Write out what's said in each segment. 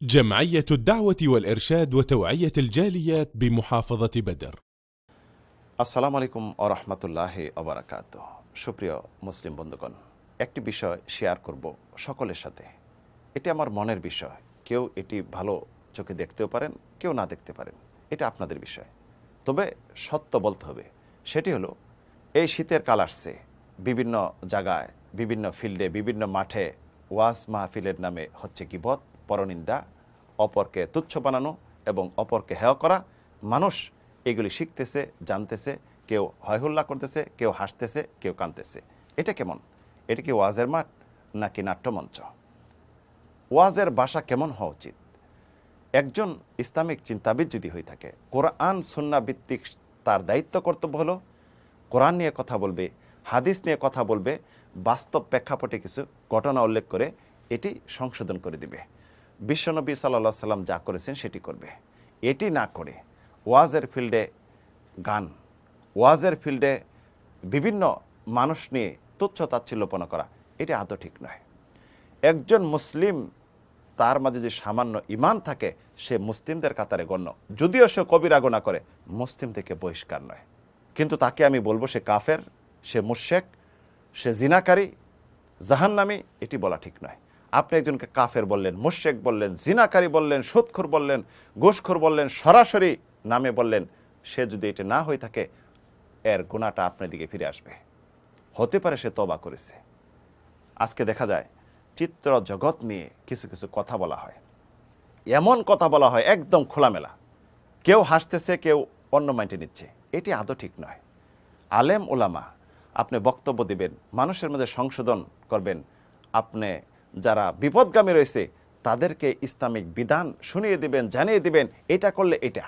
جمعية الدعوة والإرشاد وتوعية الجاليات بمحافظة بدر। আসসালামু আলাইকুম ওয়া রাহমাতুল্লাহি ওয়া বারাকাতুহু। সুপ্রিয় মুসলিম বন্ধুগণ, একটি বিষয় শেয়ার করব সকলের সাথে। এটি আমার মনের বিষয়। কেউ এটি ভালো চোখে দেখতেও পারেন, কেউ না দেখতে পারেন, এটা আপনাদের বিষয়। তবে সত্য বলতে হবে। সেটি হলো, এই শীতের কাল আসছে, বিভিন্ন জায়গায়, বিভিন্ন ফিল্ডে, বিভিন্ন মাঠে ওয়াজ মাহফিলের নামে হচ্ছে গীবত, পরনিন্দা, অপরকে তুচ্ছ বানানো এবং অপরকে হেয় করা। মানুষ এগুলি শিখতেছে, জানতেছে, কেউ হয়হুল্লা করতেছে, কেউ হাসতেছে, কেউ কাঁদতেছে। এটা কেমন? এটা কি ওয়াজের মাঠ নাকি নাট্যমঞ্চ? ওয়াজের ভাষা কেমন হওয়া উচিত? একজন ইসলামিক চিন্তাবিদ যদি হয়ে থাকে, কোরআন সুন্নাহ ভিত্তিক তার দায়িত্ব কর্তব্য হলো কোরআন নিয়ে কথা বলবে, হাদিস নিয়ে কথা বলবে, বাস্তব প্রেক্ষাপটে কিছু ঘটনা উল্লেখ করে এটি সংশোধন করে দিবে। বিশ্বনবী সাল্লাল্লাহু সাল্লাম যা করেছেন সেটি করবে। এটি না করে ওয়াজের ফিল্ডে গান, ওয়াজের ফিল্ডে বিভিন্ন মানুষ নিয়ে তুচ্ছ তাচ্ছিল্যপনা করা, এটি আদৌ ঠিক নয়। একজন মুসলিম, তার মাঝে যে সামান্য ঈমান থাকে, সে মুসলিমদের কাতারে গণ্য। যদিও সে কবিরা গুনাহ করে, মুসলিম থেকে বহিষ্কার নয়। কিন্তু তাকে আমি বলবো সে কাফের, সে মুশরিক, সে জিনাকারী, জাহান্নামী, এটি বলা ঠিক নয়। আপনি একজনকে কাফের বললেন, মুশরিক বললেন, জিনাকারী বললেন, সুদখোর বললেন, ঘুষখোর বললেন, সরাসরি নামে বললেন, সে যদি এটা না হয়ে থাকে, এর গুনাহটা আপনার দিকে ফিরে আসবে। হতে পারে সে তওবা করেছে। আজকে দেখা যায় চিত্র জগৎ নিয়ে কিছু কিছু কথা বলা হয়, এমন কথা বলা হয় একদম খোলামেলা, কেউ হাসতেছে, কেউ অন্য মাইন্ডে নিচ্ছে। এটি আদৌ ঠিক নয়। আলেম ওলামা, আপনি বক্তব্য দিবেন, মানুষের মধ্যে সংশোধন করবেন, আপনি যারা বিপদগামী রয়েছে তাদেরকে ইসলামিক বিধান শুনিয়ে দিবেন, জানিয়ে দিবেন, এটা করলে এটা।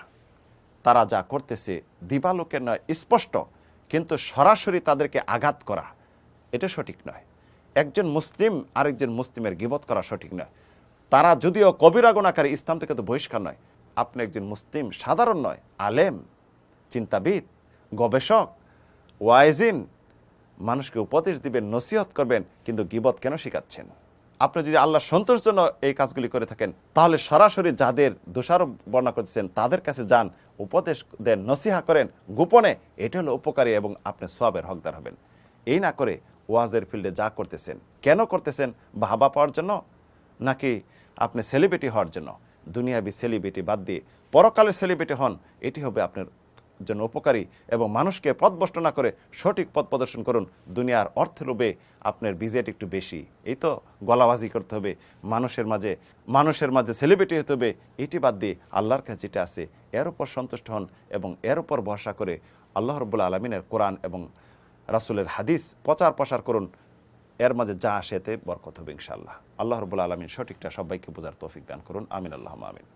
তারা যা করতেছে দিবালোকের নয়, স্পষ্ট, কিন্তু সরাসরি তাদেরকে আঘাত করা, এটা সঠিক নয়। একজন মুসলিম আরেকজন মুসলিমের গীবত করা সঠিক নয়। তারা যদিও কবিরা গুনাহকারী, ইসলাম থেকে তো বহিষ্কার নয়। আপনি একজন মুসলিম, সাধারণ নয়, আলেম, চিন্তাবিদ, গবেষক, ওয়াইজিন, মানুষকে উপদেশ দিবেন, নসিহত করবেন, কিন্তু গীবত কেন শিখাচ্ছেন? আপনি যদি আল্লাহর সন্তোষের জন্য এই কাজগুলি করে থাকেন, তাহলে সরাসরি যাদের দোষারোপ বর্ণনা করতেছেন তাদের কাছে যান, উপদেশ দেন, নসিহা করেন গোপনে। এটা হলো উপকারী এবং আপনি সওয়াবের হকদার হবেন। এই না করে ওয়াজের ফিল্ডে যা করতেছেন, কেন করতেছেন? বাহবা পাওয়ার জন্য নাকি আপনি সেলিব্রিটি হওয়ার জন্য? দুনিয়াবি সেলিব্রিটি বাদ দিয়ে পরকালের সেলিব্রিটি হন, এটি হবে আপনার জন্য উপকারী। এবং মানুষকে পথভ্রষ্ট না করে সঠিক পথ প্রদর্শন করুন। দুনিয়ার অর্থের লোভে আপনার বিজেট একটু বেশি, এই তো গলাবাজি করতে হবে, মানুষের মাঝে সেলিব্রিটি হতে হবে, এটি বাদ দিয়ে আল্লাহর কাছে যেটা আছে এর উপর সন্তুষ্ট হন এবং এর উপর ভরসা করে আল্লাহ রাব্বুল আলামিনের কোরআন এবং রাসূলের হাদিস প্রচার প্রসার করুন। এর মাঝে যা আসে এতে বরকত হবে ইনশাআল্লাহ। আল্লাহ রাব্বুল আলামিন সঠিকটা সবাইকে বোঝার তৌফিক দান করুন। আমিন, আল্লাহুম্মা আমিন।